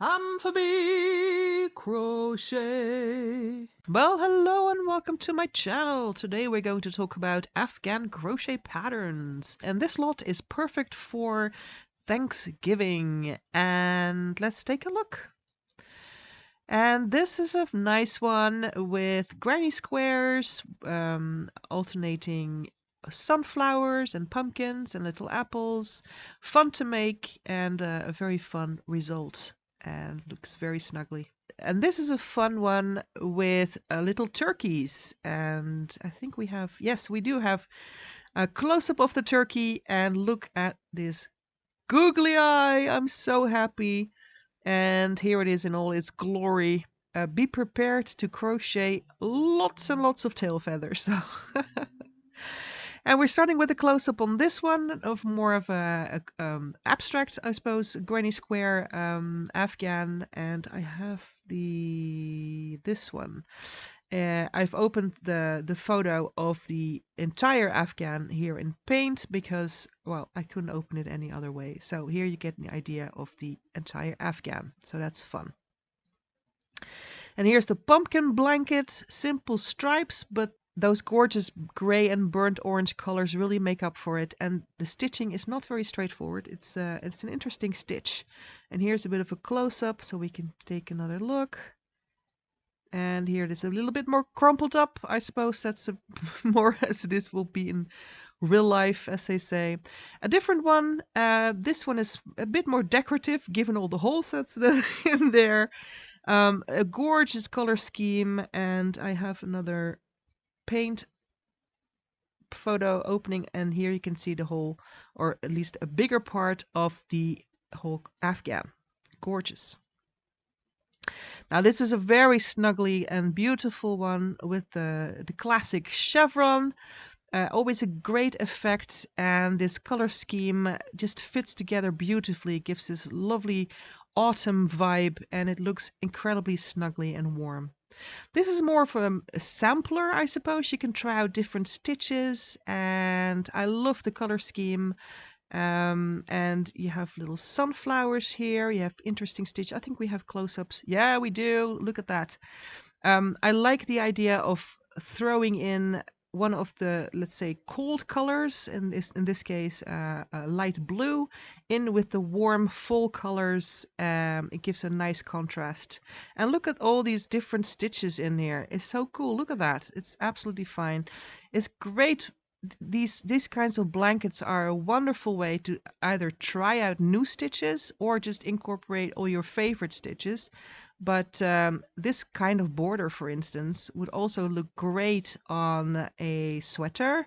I'm for big crochet. Well, hello and welcome to my channel. Today we're going to talk about Afghan crochet patterns. And this lot is perfect for Thanksgiving. And let's take a look. And this is a nice one with granny squares, alternating sunflowers and pumpkins and little apples. Fun to make and a very fun result. And looks very snuggly. And this is a fun one with little turkeys. And I think we have, yes, we do have a close-up of the turkey. And look at this googly eye. I'm so happy. And here it is in all its glory. Be prepared to crochet lots and lots of tail feathers. And we're starting with a close-up on this one of more of a abstract, I suppose, granny square Afghan, and I have this one. I've opened the photo of the entire Afghan here in Paint because, well, I couldn't open it any other way. So here you get an idea of the entire Afghan. So that's fun. And here's the pumpkin blanket, simple stripes, but those gorgeous gray and burnt orange colors really make up for it. And the stitching is not very straightforward. It's an interesting stitch. And here's a bit of a close-up so we can take another look. And here it is a little bit more crumpled up. I suppose that's more as this will be in real life, as they say. A different one. This one is a bit more decorative, given all the holes that's in there. A gorgeous color scheme, and I have another Paint photo opening, and here you can see the whole, or at least a bigger part of the whole Afghan. Gorgeous. Now this is a very snuggly and beautiful one with the classic chevron. Always a great effect, and this color scheme just fits together beautifully. It gives this lovely autumn vibe, and it looks incredibly snuggly and warm. This is more of a sampler, I suppose. You can try out different stitches, and I love the color scheme. And you have little sunflowers here. You have interesting stitch. I think we have close-ups. Yeah, we do. Look at that. I like the idea of throwing in one of the, let's say, cold colors, in this case, light blue, in with the warm fall colors. It gives a nice contrast. And look at all these different stitches in here. It's so cool. Look at that. It's absolutely fine. It's great. These kinds of blankets are a wonderful way to either try out new stitches or just incorporate all your favorite stitches. But this kind of border, for instance, would also look great on a sweater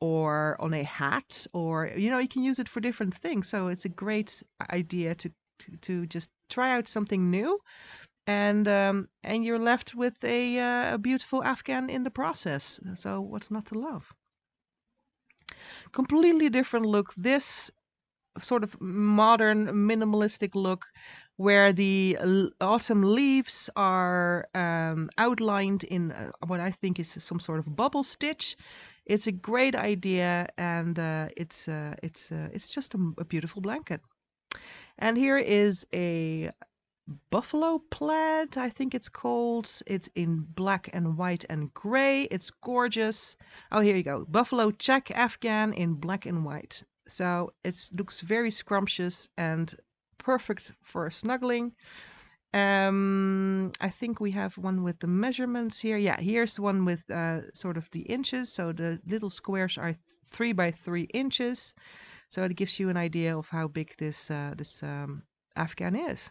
or on a hat, or you can use it for different things. So it's a great idea to just try out something new, and you're left with a beautiful Afghan in the process. So what's not to love? Completely different look. This sort of modern minimalistic look where the autumn leaves are outlined in what I think is some sort of bubble stitch. It's a great idea, and it's just a beautiful blanket. And here is a buffalo plaid, I think it's called. It's in black and white and gray. It's gorgeous. Oh, here you go. Buffalo check Afghan in black and white. So it looks very scrumptious and perfect for snuggling. I think we have one with the measurements here. Yeah, here's the one with sort of the inches. So the little squares are 3 by 3 inches. So it gives you an idea of how big this Afghan is.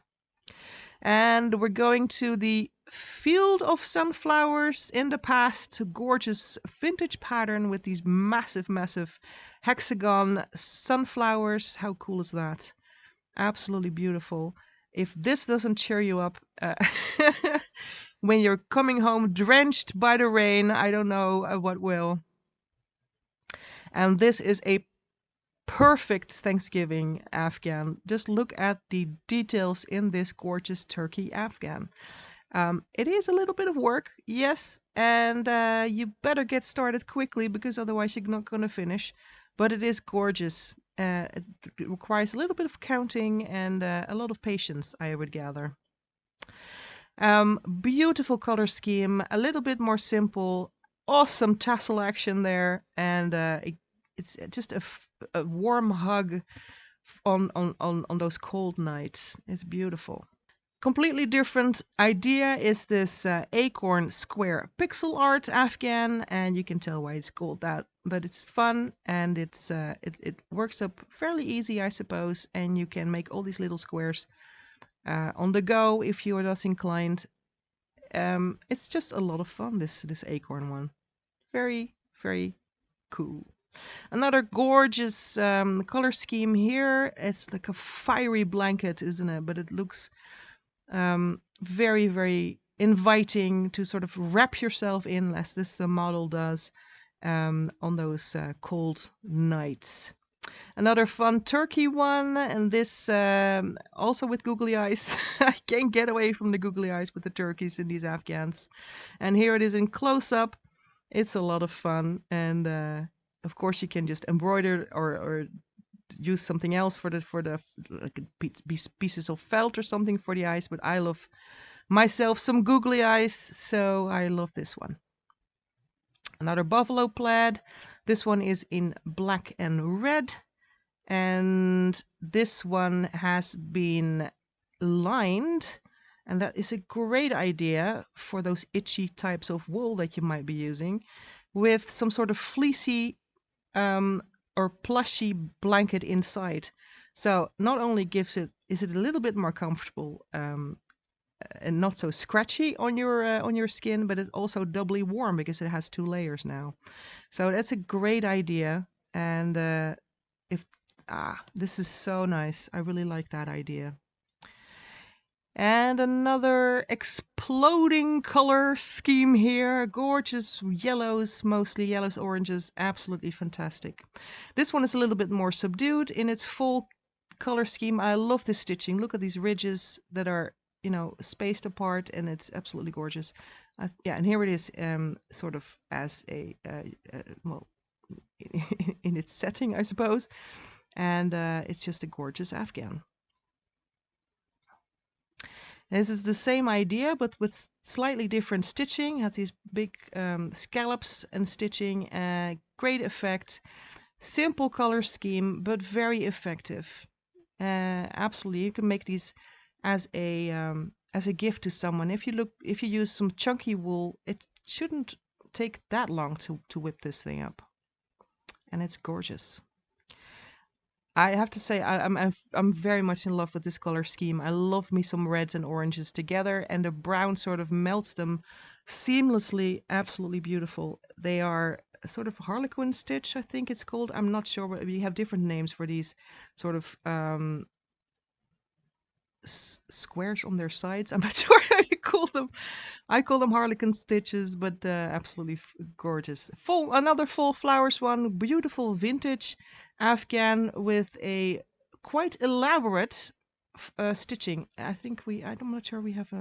And we're going to the field of sunflowers in the past. Gorgeous vintage pattern with these massive, massive hexagon sunflowers. How cool is that? Absolutely beautiful. If this doesn't cheer you up when you're coming home drenched by the rain, I don't know what will. And this is a perfect Thanksgiving Afghan. Just look at the details in this gorgeous turkey Afghan. It is a little bit of work, yes, and you better get started quickly because otherwise you're not going to finish. But it is gorgeous. It requires a little bit of counting and a lot of patience, I would gather. Beautiful color scheme, a little bit more simple, awesome tassel action there, and it's just a warm hug on those cold nights. It's beautiful. Completely different idea is this acorn square pixel art Afghan, and you can tell why it's called that. But it's fun and it works up fairly easy, I suppose, and you can make all these little squares on the go if you are thus inclined. It's just a lot of fun. This acorn one, very cool. Another gorgeous color scheme here. It's like a fiery blanket, isn't it? But it looks very inviting to sort of wrap yourself in, as this model does, on those cold nights. Another fun turkey one, and this also with googly eyes. I can't get away from the googly eyes with the turkeys in these Afghans. And here it is in close-up. It's a lot of fun, and of course you can just embroider or use something else for the like pieces of felt or something for the eyes. But I love myself some googly eyes, so I love this one. Another buffalo plaid. This one is in black and red, and this one has been lined, and that is a great idea for those itchy types of wool that you might be using, with some sort of fleecy or plushy blanket inside. So not only is it a little bit more comfortable and not so scratchy on your skin, but it's also doubly warm because it has 2 layers now. So that's a great idea, and this is so nice. I really like that idea. And another exploding color scheme here. Gorgeous yellows, mostly yellows, oranges. Absolutely fantastic. This one is a little bit more subdued in its full color scheme. I love this stitching. Look at these ridges that are, spaced apart, and it's absolutely gorgeous. Yeah, and here it is, sort of as a, well, in its setting, I suppose. And it's just a gorgeous Afghan. This is the same idea, but with slightly different stitching. It has these big scallops and stitching. Great effect. Simple color scheme, but very effective. Absolutely, you can make these as a gift to someone. If you use some chunky wool, it shouldn't take that long to whip this thing up, and it's gorgeous. I have to say I'm very much in love with this color scheme. I love me some reds and oranges together, and the brown sort of melts them seamlessly. Absolutely beautiful. They are a sort of harlequin stitch, I think it's called. I'm not sure, but we have different names for these sort of squares on their sides. I'm not sure how you call them. I call them harlequin stitches, but absolutely gorgeous. Another full flowers one, beautiful vintage Afghan with a quite elaborate stitching. I'm not sure we have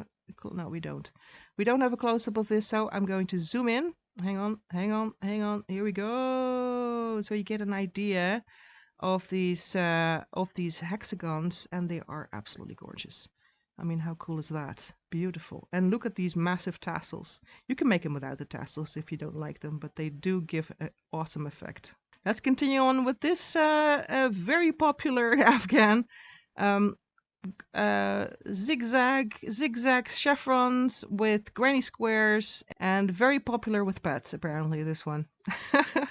no, we don't. We don't have a close-up of this, so I'm going to zoom in. Hang on. Here we go. So you get an idea of these hexagons, and they are absolutely gorgeous. I mean, how cool is that? Beautiful. And look at these massive tassels. You can make them without the tassels if you don't like them, but they do give an awesome effect. Let's continue on with this very popular Afghan. Zigzag chevrons with granny squares, and very popular with pets, apparently, this one.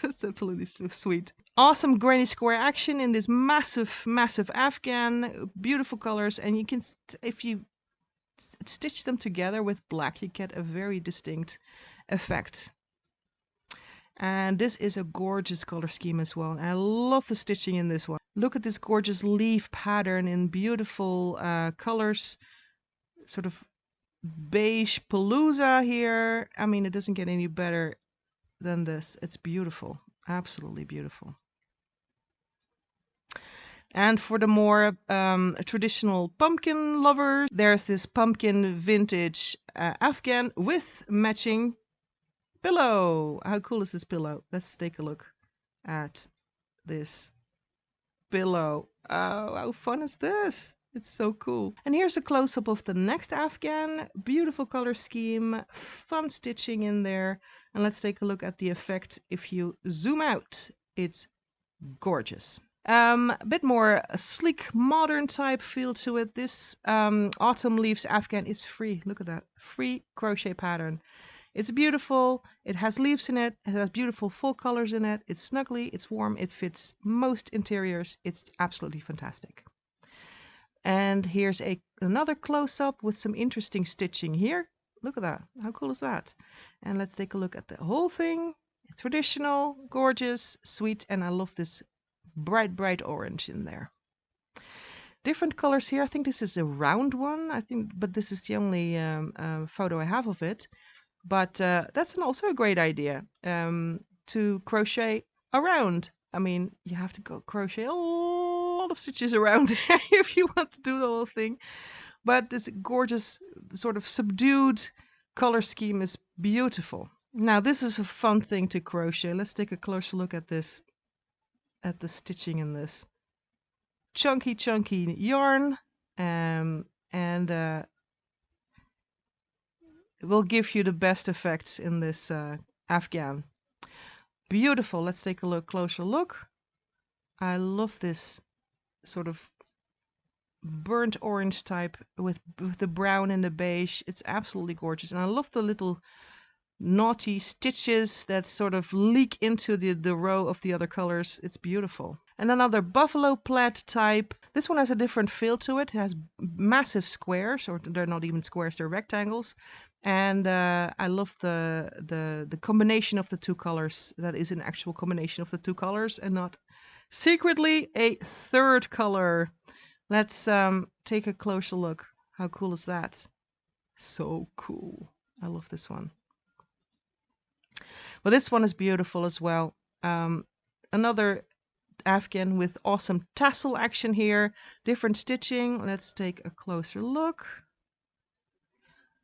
It's absolutely sweet. Awesome granny square action in this massive Afghan. Beautiful colors, and you can, if you stitch them together with black, you get a very distinct effect. And this is a gorgeous color scheme as well. And I love the stitching in this one. Look at this gorgeous leaf pattern in beautiful colors. Sort of beige palooza here. I mean, it doesn't get any better than this. It's beautiful. Absolutely beautiful. And for the more traditional pumpkin lovers, there's this pumpkin vintage Afghan with matching pillow. How cool is this pillow? Let's take a look at this pillow. Oh, how fun is this? It's so cool. And here's a close-up of the next Afghan. Beautiful color scheme, fun stitching in there. And let's take a look at the effect if you zoom out. It's gorgeous. A bit more sleek, modern type feel to it. This Autumn Leaves Afghan is free. Look at that. Free crochet pattern. It's beautiful. It has leaves in it. It has beautiful full colors in it. It's snuggly. It's warm. It fits most interiors. It's absolutely fantastic. And here's another close-up with some interesting stitching here. Look at that. How cool is that? And let's take a look at the whole thing. Traditional, gorgeous, sweet, and I love this bright, bright orange in there. Different colors here. I think this is a round one. But this is the only photo I have of it. But that's also a great idea to crochet around. I mean, you have to go crochet a lot of stitches around if you want to do the whole thing. But this gorgeous sort of subdued color scheme is beautiful. Now this is a fun thing to crochet. Let's take a closer look at this, at the stitching in this. Chunky yarn, and it will give you the best effects in this Afghan. Beautiful. Let's take a closer look. I love this sort of burnt orange type with the brown and the beige. It's absolutely gorgeous, and I love the little naughty stitches that sort of leak into the row of the other colors. It's beautiful. And another buffalo plaid type. This one has a different feel to it. It has massive squares, or they're not even squares, they're rectangles. And I love the combination of the two colors. That is an actual combination of the two colors and not secretly a third color. Let's take a closer look. How cool is that? So cool. I love this one. Well, this one is beautiful as well. Another Afghan with awesome tassel action here. Different stitching. Let's take a closer look.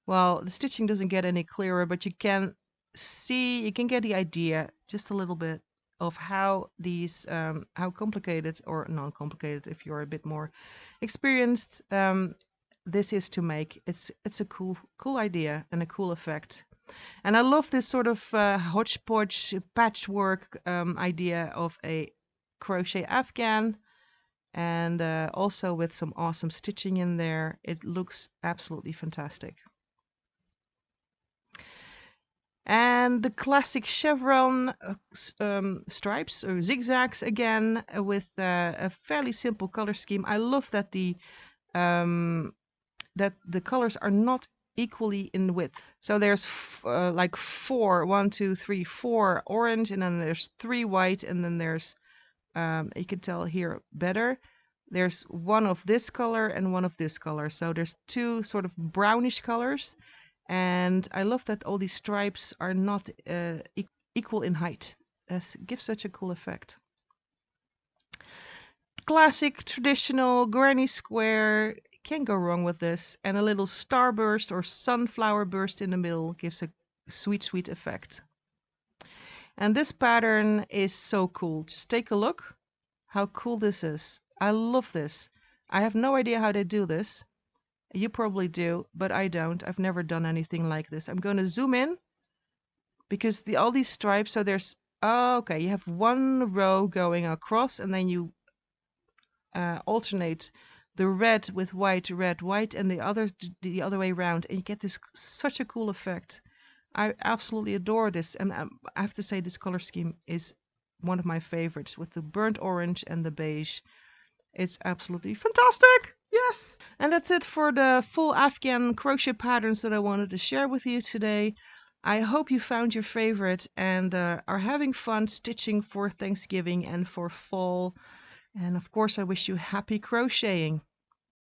Well, the stitching doesn't get any clearer, but you can see, you can get the idea just a little bit of how these, how complicated or non-complicated, if you're a bit more experienced, this is to make. It's a cool idea and a cool effect. And I love this sort of hodgepodge patchwork idea of a crochet Afghan, and also with some awesome stitching in there. It looks absolutely fantastic. And the classic chevron stripes or zigzags again with a fairly simple color scheme. I love that the colors are not equally in width. So there's like 4, 1, 2, 3, 4 orange, and then there's 3 white, and then there's you can tell here better. There's one of this color and one of this color. So there's 2 sort of brownish colors. And I love that all these stripes are not equal in height. That gives such a cool effect. Classic, traditional, granny square. Can't go wrong with this. And a little starburst or sunflower burst in the middle gives a sweet, sweet effect. And this pattern is so cool. Just take a look how cool this is. I love this. I have no idea how they do this. You probably do, but I don't. I've never done anything like this. I'm going to zoom in because all these stripes, so there's, oh, okay, you have one row going across, and then you alternate the red with white, red, white, and the other way around, and you get this such a cool effect. I absolutely adore this, and I have to say this color scheme is one of my favorites with the burnt orange and the beige. It's absolutely fantastic. Yes! And that's it for the full Afghan crochet patterns that I wanted to share with you today. I hope you found your favorite and are having fun stitching for Thanksgiving and for fall. And of course, I wish you happy crocheting.